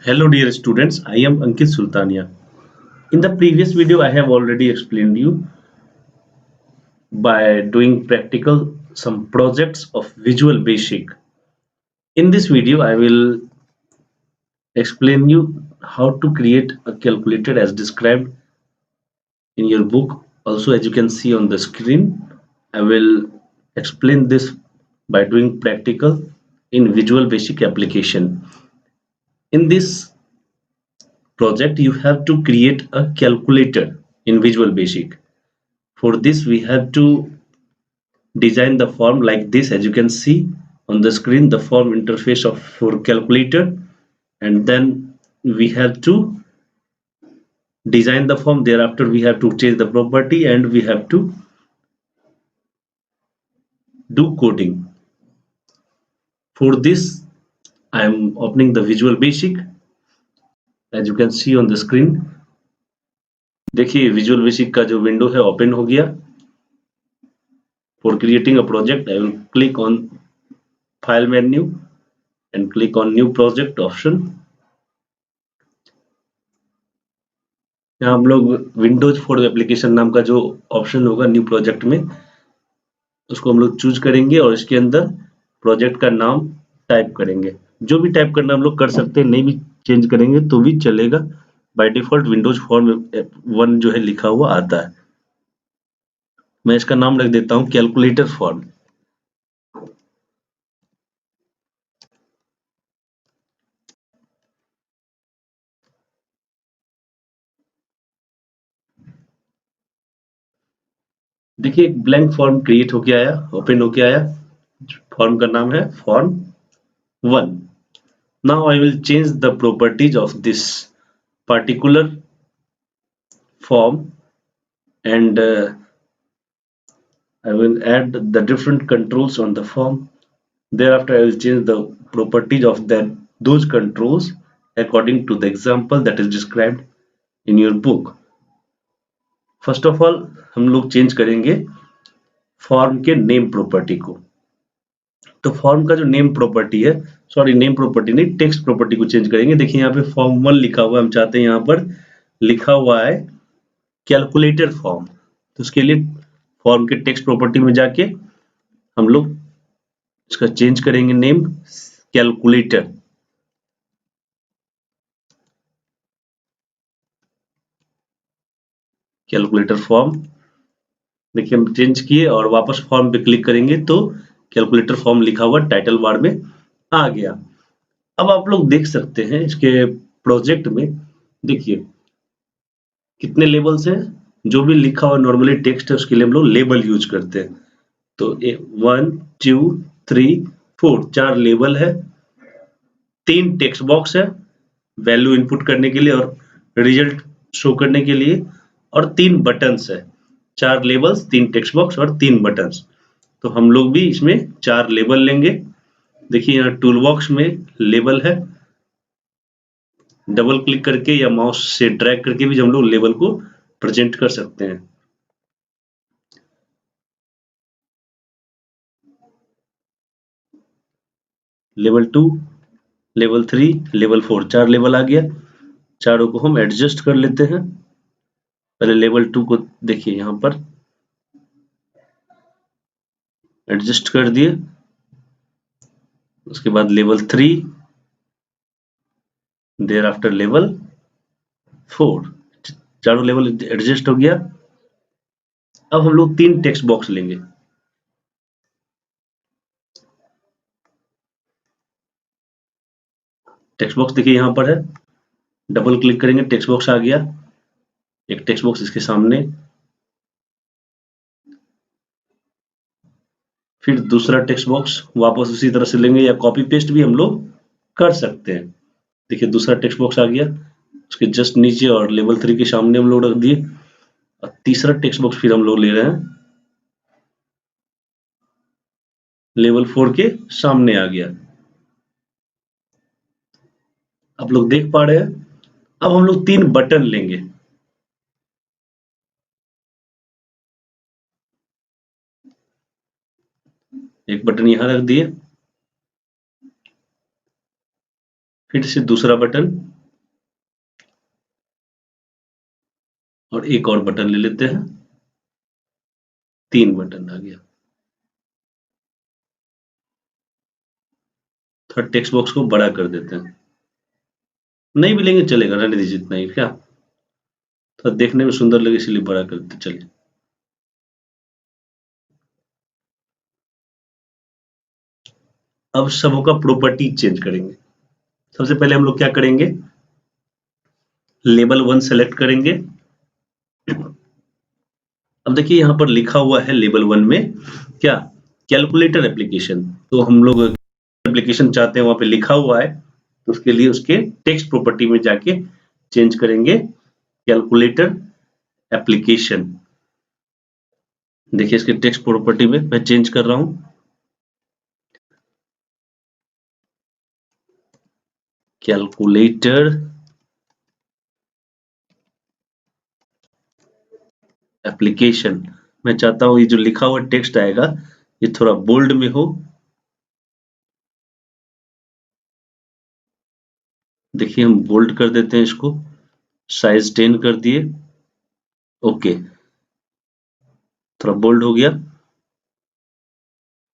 Hello dear students, I am Ankit Sultania. In the previous video I have already explained you by doing practical some projects of Visual Basic. In this video I will explain you how to create a calculator as described in your book. Also, as you can see on the screen, I will explain this by doing practical in Visual Basic application. In this project you have to create a calculator in Visual Basic. For this we have to design the form like this. As you can see on the screen, the form interface of for calculator, and then we have to design the form. Thereafter we have to change the property and we have to do coding. For this I am opening the Visual Basic. As you can see on the screen, देखिए visual basic का जो window है open हो गया. For creating a project I will click on file menu and click on new project option. यहाँ हम लोग Windows for application नाम का जो ऑप्शन होगा न्यू प्रोजेक्ट में, उसको हम लोग चूज करेंगे और इसके अंदर प्रोजेक्ट का नाम टाइप करेंगे. जो भी टाइप करना हम लोग कर सकते हैं, नहीं भी चेंज करेंगे तो भी चलेगा. बाय डिफॉल्ट विंडोज फॉर्म 1 जो है लिखा हुआ आता है. मैं इसका नाम रख देता हूं कैलकुलेटर फॉर्म. देखिए एक ब्लैंक फॉर्म क्रिएट होके आया, ओपन होके आया. फॉर्म का नाम है form 1. Now I will change the properties of this particular form and I will add the different controls on the form. Thereafter I will change the properties of those controls according to the example that is described in your book. First of all हम लोग change करेंगे form के name property को. तो form का जो name property है, sorry name property नहीं, टेक्स्ट प्रॉपर्टी को चेंज करेंगे. देखिए यहाँ पे फॉर्म 1 लिखा हुआ है, हम चाहते हैं यहाँ पर लिखा हुआ है कैलकुलेटर फॉर्म. तो उसके लिए फॉर्म के टेक्स्ट प्रॉपर्टी में जाके हम लोग इसका चेंज करेंगे नेम कैलकुलेटर. कैलकुलेटर फॉर्म देखिए हम चेंज किए और वापस फॉर्म पे क्लिक करेंगे तो कैलकुलेटर फॉर्म लिखा हुआ टाइटल बार में आ गया. अब आप लोग देख सकते हैं इसके प्रोजेक्ट में, देखिए कितने लेबल्स हैं. जो भी लिखा हुआ नॉर्मली टेक्स्ट है उसके लिए हम लोग लेबल यूज करते हैं. तो 1 2 3 4 4 लेबल है, 3 टेक्स्ट बॉक्स है वैल्यू इनपुट करने के लिए और रिजल्ट शो करने के लिए, और 3 बटन्स है. 4 लेबल्स, 3 टेक्स्ट बॉक्स और 3 बटन्स. तो हम लोग भी इसमें 4 लेबल लेंगे. देखिए यहाँ टूल बॉक्स में लेबल है, डबल क्लिक करके या माउस से ड्रैग करके भी हम लोग लेबल को प्रेजेंट कर सकते हैं. लेवल 2, लेवल 3, लेवल 4, 4 लेवल आ गया. चारों को हम एडजस्ट कर लेते हैं. पहले लेवल 2 को देखिए यहाँ पर एडजस्ट कर दिए. उसके बाद लेवल 3, देयर आफ्टर लेवल 4. चारों लेवल एडजस्ट हो गया. अब हम लोग 3 टेक्स्ट बॉक्स लेंगे. टेक्स्ट बॉक्स देखिए यहाँ पर है, डबल क्लिक करेंगे टेक्स्ट बॉक्स आ गया. एक टेक्स्ट बॉक्स इसके सामने, फिर दूसरा टेक्स्ट बॉक्स वापस उसी तरह से लेंगे या कॉपी पेस्ट भी हम लोग कर सकते हैं. देखिए दूसरा टेक्स्ट बॉक्स आ गया, उसके जस्ट नीचे और लेवल 3 के सामने हम लोग रख दिए. और तीसरा टेक्स्ट बॉक्स फिर हम लोग ले रहे हैं, लेवल 4 के सामने आ गया. आप लोग देख पा रहे हैं. अब हम लोग 3 बटन लेंगे. एक बटन यहां रख दिए, फिर से दूसरा बटन, और एक और बटन ले लेते हैं, 3 बटन आ गया। थोड़ा टेक्स्ट बॉक्स को बड़ा कर देते हैं, नहीं भी लेंगे चलेगा, रहने दीजिए इतना ही, क्या तो देखने में सुंदर लगे इसलिए बड़ा करते चलिए। अब सबों का प्रॉपर्टी चेंज करेंगे। सबसे पहले हम लोग क्या करेंगे, लेबल 1 सेलेक्ट करेंगे। अब देखिए यहाँ पर लिखा हुआ है लेबल 1 में क्या, कैलकुलेटर एप्लीकेशन। तो हम लोग एप्लीकेशन चाहते हैं वहां पे लिखा हुआ है, तो उसके लिए उसके टेक्स्ट प्रॉपर्टी में जाके चेंज करेंगे कैलकुलेटर एप्लीकेशन। देखिए इसके टेक्स्ट प्रॉपर्टी में मैं चेंज कर रहा हूं, कैलकुलेटर एप्लीकेशन। मैं चाहता हूं ये जो लिखा हुआ टेक्स्ट आएगा ये थोड़ा बोल्ड में हो। देखिए हम बोल्ड कर देते हैं इसको, साइज 10 कर दिए, ओके, थोड़ा बोल्ड हो गया।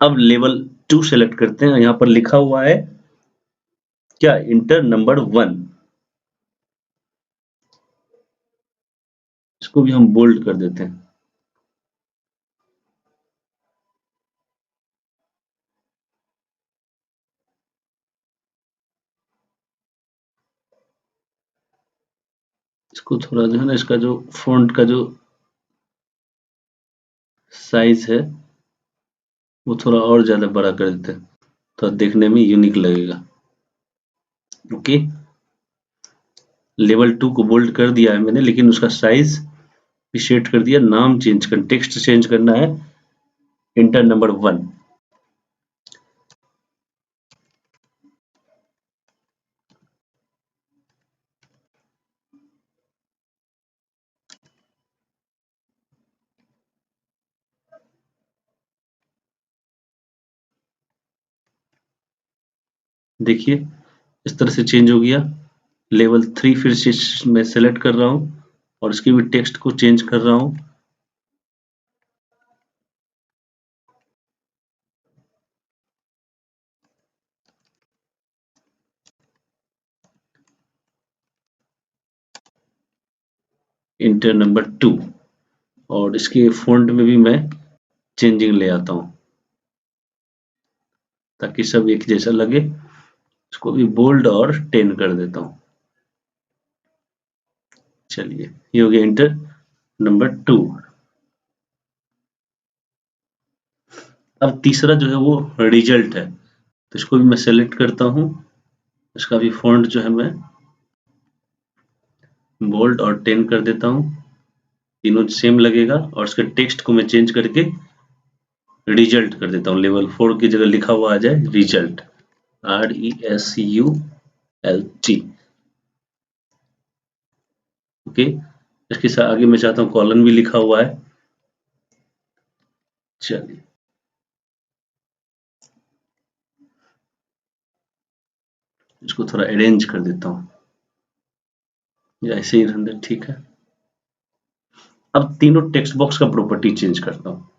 अब लेवल 2 सेलेक्ट करते हैं, यहाँ पर लिखा हुआ है क्या, इंटर नंबर 1। इसको भी हम बोल्ड कर देते हैं। इसको थोड़ा जो है ना, इसका जो फॉन्ट का जो साइज है वो थोड़ा और ज्यादा बड़ा कर देते हैं, तो देखने में यूनिक लगेगा। ओके, लेवल 2 को बोल्ड कर दिया है मैंने, लेकिन उसका साइज भी सेट कर दिया। नाम चेंज कर, टेक्स्ट चेंज करना है, इंटर नंबर 1। देखिए इस तरह से चेंज हो गया। लेवल 3 फिर से मैं सेलेक्ट कर रहा हूँ और इसके भी टेक्स्ट को चेंज कर रहा हूँ। इंटर नंबर 2, और इसके फॉन्ट में भी मैं चेंजिंग ले आता हूँ ताकि सब एक जैसा लगे। इसको भी बोल्ड और 10 कर देता हूँ। चलिए ये हो गया इंटर नंबर 2। अब तीसरा जो है वो रिजल्ट है, तो इसको भी मैं सेलेक्ट करता हूँ। इसका भी फॉन्ट जो है मैं बोल्ड और 10 कर देता हूँ, तीनों सेम लगेगा। और इसके टेक्स्ट को मैं चेंज करके रिजल्ट कर देता हूँ, लेवल 4 की जगह लिखा हुआ आ जाए रिजल्ट, RESULT। ओके, इसके साथ आगे मैं चाहता हूँ कॉलन भी लिखा हुआ है। चलिए इसको थोड़ा अरेंज कर देता हूँ, या ऐसे ही रहने दे, ठीक है। अब तीनों टेक्स्ट बॉक्स का प्रॉपर्टी चेंज करता हूँ।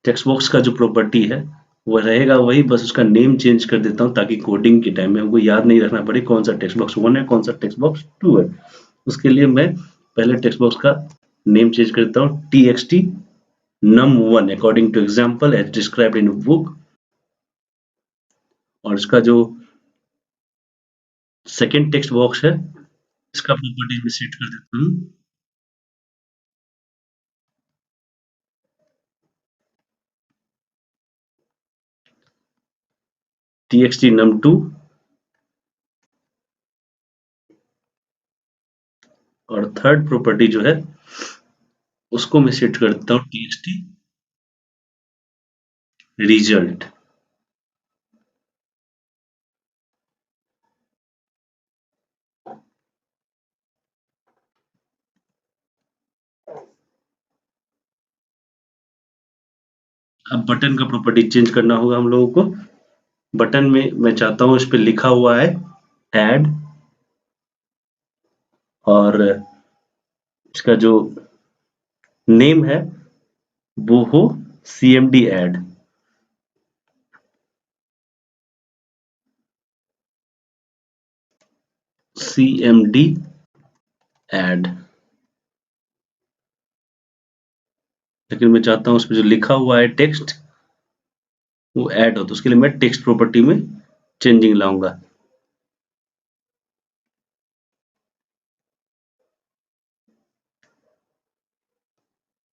टेक्स्ट बॉक्स का जो प्रॉपर्टी है वो रहेगा वही, बस उसका नेम चेंज कर देता हूँ ताकि कोडिंग के टाइम में हमको याद नहीं रखना पड़े कौन सा टेक्स्ट बॉक्स 1 है कौन सा टेक्स्ट बॉक्स 2 है। उसके लिए मैं पहले टेक्स्ट बॉक्स का नेम चेंज करता हूँ, txt num1 according to example as described in book. और इसका जो सेकेंड टेक्स्ट बॉक्स है इसका प्रॉपर्टी में सेट कर देता हूँ, txt num2। और थर्ड प्रॉपर्टी जो है उसको मैं सेट कर देता हूँ txt result। अब बटन का प्रॉपर्टी चेंज करना होगा हम लोगों को। बटन में मैं चाहता हूँ इस पे लिखा हुआ है ऐड, और इसका जो नेम है बोहो CMD ऐड, CMD ऐड। लेकिन मैं चाहता हूं उसमें जो लिखा हुआ है टेक्स्ट वो ऐड हो, तो उसके लिए मैं टेक्स्ट प्रॉपर्टी में चेंजिंग लाऊंगा।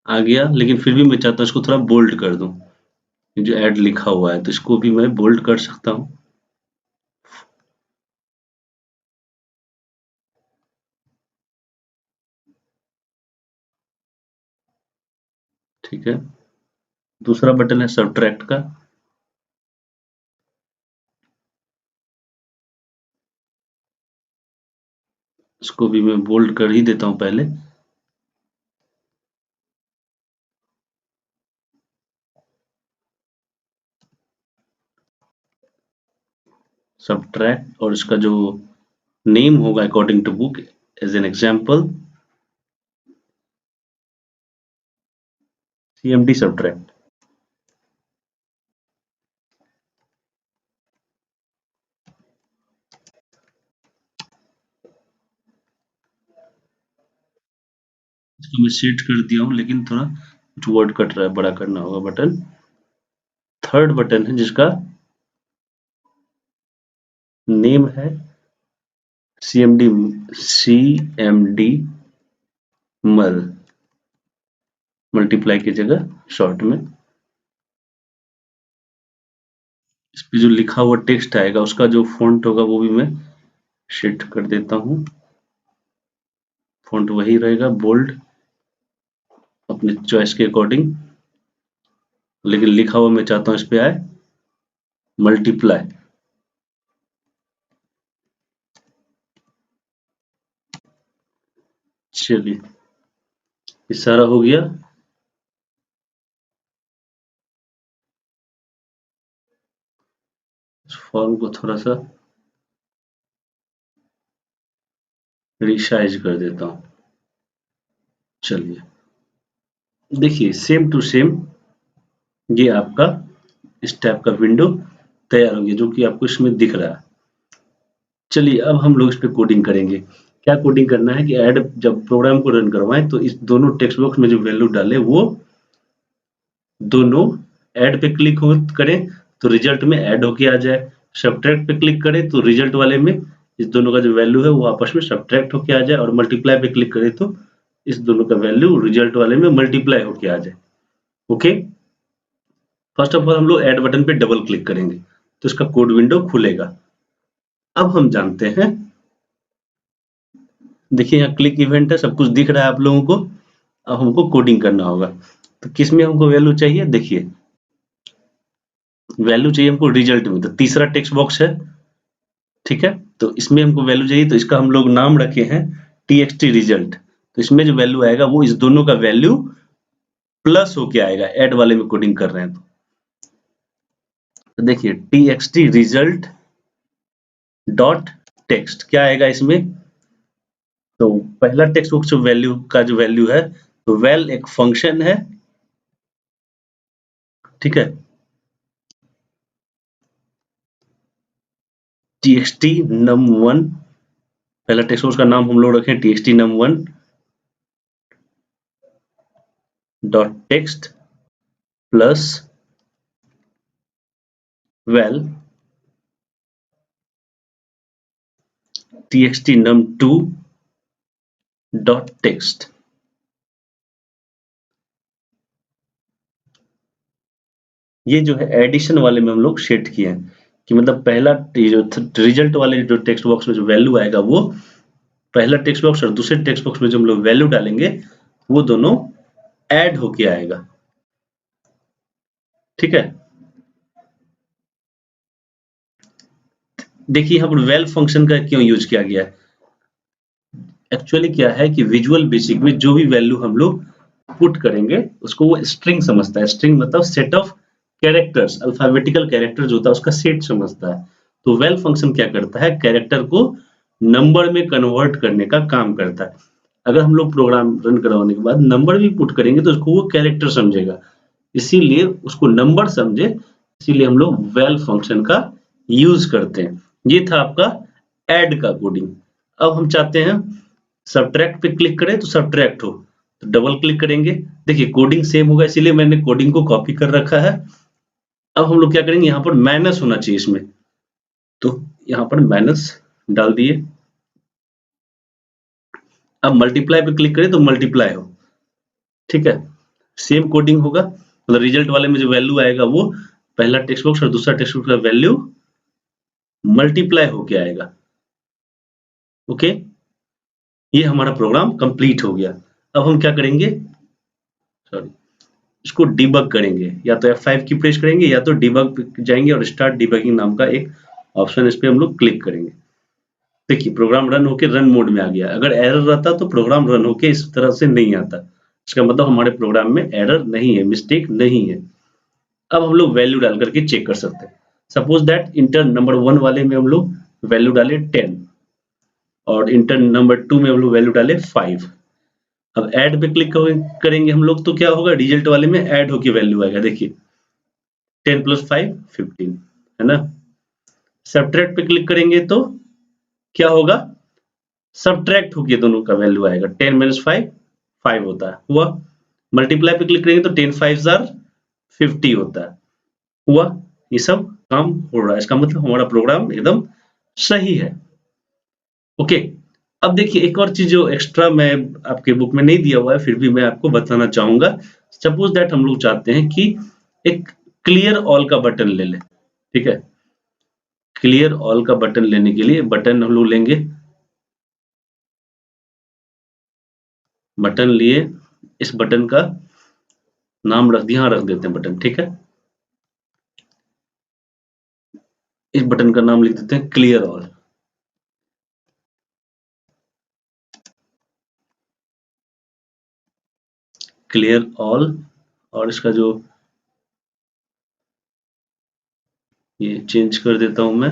आ गया, लेकिन फिर भी मैं चाहता हूं इसको थोड़ा बोल्ड कर दूं। ये जो ऐड लिखा हुआ है तो इसको भी मैं बोल्ड कर सकता हूं। ठीक है। दूसरा बटन है सब्ट्रैक्ट का, इसको भी मैं बोल्ड कर ही देता हूं पहले। सब्ट्रैक्ट, और इसका जो नेम होगा according to book, as an example CMD subtract. इसको मैं सेट कर दिया हूं, लेकिन थोड़ा कुछ वर्ड कट रहा है, बड़ा करना होगा बटन। थर्ड बटन है जिसका नेम है CMD मल, मल्टीप्लाई की जगह शॉर्ट में। इस पे जो लिखा हुआ टेक्स्ट आएगा उसका जो फॉन्ट होगा वो भी मैं शिफ्ट कर देता हूं। फॉन्ट वही रहेगा, बोल्ड, अपने चॉइस के अकॉर्डिंग, लेकिन लिखा हुआ मैं चाहता हूं इस पे आए मल्टीप्लाई। चलिए, ये सारा हो गया। इस फॉर्म को थोड़ा सा रिसाइज कर देता हूं। चलिए, देखिए सेम टू सेम ये आपका इस टाइप का विंडो तैयार हो गया, जो कि आपको इसमें दिख रहा है। चलिए, अब हम लोग इस पे कोडिंग करेंगे। क्या कोडिंग करना है कि ऐड जब प्रोग्राम को रन करवाएं तो इस दोनों टेक्स्ट बॉक्स में जो वैल्यू डाले वो दोनों ऐड पे क्लिक करें तो रिजल्ट में ऐड होके आ जाए, सब्ट्रैक्ट पे क्लिक करें तो रिजल्ट वाले में इस दोनों का जो वैल्यू है वो आपस में सब्ट्रैक्ट होके आ जाए, और मल्टीप्लाई पे क्लिक करें तो इस दोनों का वैल्यू रिजल्ट वाले में मल्टीप्लाई होके आ जाए। ओके, फर्स्ट ऑफ ऑल हम लोग ऐड बटन पे डबल क्लिक करेंगे तो इसका कोड विंडो खुलेगा। अब हम जानते हैं, देखिए यहाँ क्लिक इवेंट है, सब कुछ दिख रहा है आप लोगों को। अब हमको कोडिंग करना होगा, तो किसमें हमको वैल्यू चाहिए, देखिए वैल्यू चाहिए हमको रिजल्ट में, तो तीसरा टेक्स्ट बॉक्स है। ठीक है, तो इसमें हमको वैल्यू चाहिए, तो इसका हम लोग नाम रखे हैं txt रिजल्ट। तो इसमें जो वैल्यू आएगा वो इस दोनों का वैल्यू प्लस होके आएगा, ऐड वाले में कोडिंग कर रहे हैं तो देखिए txt रिजल्ट डॉट टेक्स्ट क्या आएगा इसमें। तो पहला टेक्स्ट बॉक्स वैल्यू का जो वैल्यू है, तो वेल एक फंक्शन है, ठीक है, txt num1, पहला टेक्स्ट बॉक्स का नाम हम लोग रखें txt num1 dot text plus well txt num2 dot text. ये जो है एडिशन वाले में हम लोग सेट किए हैं कि मतलब पहला जो रिजल्ट वाले जो टेक्स्ट बॉक्स में जो वैल्यू आएगा वो पहला टेक्स्ट बॉक्स और दूसरे टेक्स्ट बॉक्स में जो हम लोग वैल्यू डालेंगे वो दोनों ऐड होके आएगा। ठीक है, देखिए यहाँ पर वेल फंक्शन का क्यों यूज किया गया है। एक्चुअली क्या है कि विजुअल बेसिक में जो भी वैल्यू हम लोग पुट करेंगे उसको वो स्ट्रिंग समझता है। स्ट्रिंग मतलब set of characters, alphabetical character जो होता है उसका सेट समझता है। तो वेल फंक्शन क्या करता है, कैरेक्टर को नंबर में कन्वर्ट करने का काम करता है। अगर हम लोग प्रोग्राम रन करवाने के बाद नंबर भी पुट करेंगे तो उसको वो कैरेक्टर समझेगा, इसीलिए उसको नंबर समझे, इसीलिए हम लोग वैल फंक्शन का यूज करते हैं। ये था आपका ऐड का कोडिंग। अब हम चाहते हैं सब्ट्रैक्ट पे क्लिक करें तो सब्ट्रैक्ट हो, तो डबल क्लिक करेंगे। देखिए कोडिंग सेम होगा, इसीलिए मैंने कोडिंग को कॉपी कर रखा है। अब हम लोग क्या करेंगे, यहाँ पर माइनस होना चाहिए इसमें, तो यहाँ पर माइनस डाल दिए। अब मल्टीप्लाई पे क्लिक करें तो मल्टीप्लाई हो, ठीक है। सेम कोडिंग होगा, मतलब रिजल्ट वाले में जो वैल्यू आएगा वो पहला टेक्स्ट बॉक्स और दूसरा टेक्स्ट बॉक्स का वैल्यू मल्टीप्लाई होके आएगा। ओके, ये हमारा प्रोग्राम कंप्लीट हो गया। अब हम क्या करेंगे, सॉरी, इसको डिबग करेंगे। या तो F5 की प्रेस करेंगे या तो डिबग पे जाएंगे और स्टार्ट डिबगिंग नाम का एक ऑप्शन, इस पे हम लोग क्लिक करेंगे। देखिए प्रोग्राम रन होके रन मोड में आ गया। अगर एरर रहता तो प्रोग्राम रन होके इस तरह से नहीं आता, इसका मतलब हमारे प्रोग्राम में एरर नहीं है, मिस्टेक नहीं है। अब हम लोग वैल्यू डाल करके चेक कर सकते हैं। सपोज दैट इंटर नंबर 1 वाले में हम लोग वैल्यू डाले 10 और इंटर नंबर 2 में हम लोग वैल्यू डाले 5। अब ऐड पे क्लिक करेंगे हम लोग तो क्या होगा, रिजल्ट वाले में ऐड होके वैल्यू आएगा। देखिए 10 + 5 15 है ना। सब्ट्रैक्ट पे क्लिक करेंगे तो क्या होगा, सब्ट्रैक्ट होके दोनों का वैल्यू आएगा। 10 - 5 5 होता है, हुआ। मल्टीप्लाई पे क्लिक करेंगे तो 10 5 आर 50 होता है, हुआ। ये सब काम हो रहा है, इसका मतलब हमारा प्रोग्राम एकदम सही है। ओके, अब देखिए एक और चीज जो एक्स्ट्रा मैं आपके बुक में नहीं दिया हुआ है, फिर भी मैं आपको बताना चाहूंगा। सपोज दैट हम लोग चाहते हैं कि एक क्लियर ऑल का बटन ले लें, ठीक है। क्लियर ऑल का बटन लेने के लिए बटन हम लोग लेंगे, बटन लिए, इस बटन का नाम रख दिया, रख देते हैं बटन, ठीक है। इस बटन का नाम लिख देते हैं क्लियर ऑल। क्लियर ऑल, और इसका जो ये चेंज कर देता हूं मैं।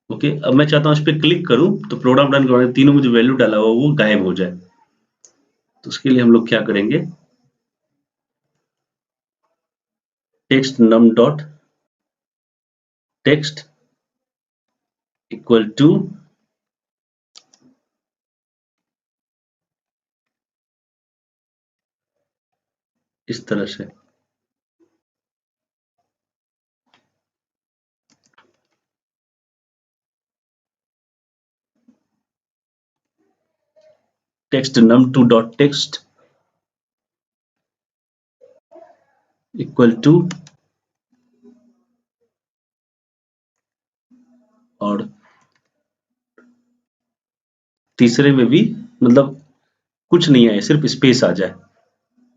ओके, अब मैं चाहता हूं इस पे क्लिक करूं तो प्रोग्राम रन करने तीनों में जो वैल्यू डाला हुआ वो गायब हो जाए। तो उसके लिए हम लोग क्या करेंगे, text num dot text equal to इस तरह से, text num2 dot text equal to, और तीसरे में भी मतलब कुछ नहीं है, सिर्फ स्पेस आ जाए,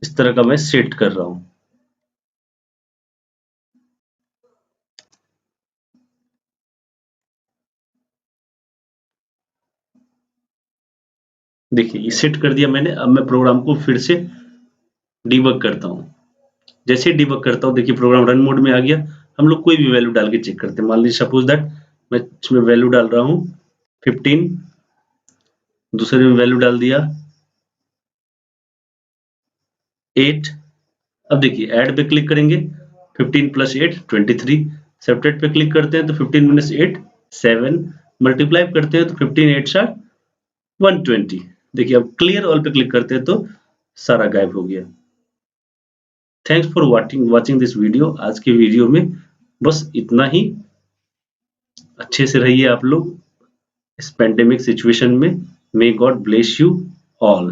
इस तरह का मैं सेट कर रहा हूं। देखिए ये सेट कर दिया मैंने। अब मैं प्रोग्राम को फिर से डिबग करता हूं। जैसे ही डिबग करता हूं, देखिए प्रोग्राम रन मोड में आ गया। हम लोग कोई भी वैल्यू डाल के चेक करते हैं। मान लीजिए सपोज दैट मैं इसमें वैल्यू डाल रहा हूं 15, दूसरे में वैल्यू डाल दिया 8। अब देखिए ऐड पे क्लिक करेंगे, 15 + 8 23। सब्ट्रैक्ट पे क्लिक करते हैं तो 15 - 8 7। मल्टीप्लाई करते हैं तो 15 8 120। देखिए अब क्लियर ऑल पे क्लिक करते हैं तो सारा गायब हो गया। Thanks for watching this video. आज के वीडियो में बस इतना ही। अच्छे से रहिए आप लोग इस पैंडेमिक सिचुएशन में। May God bless you all.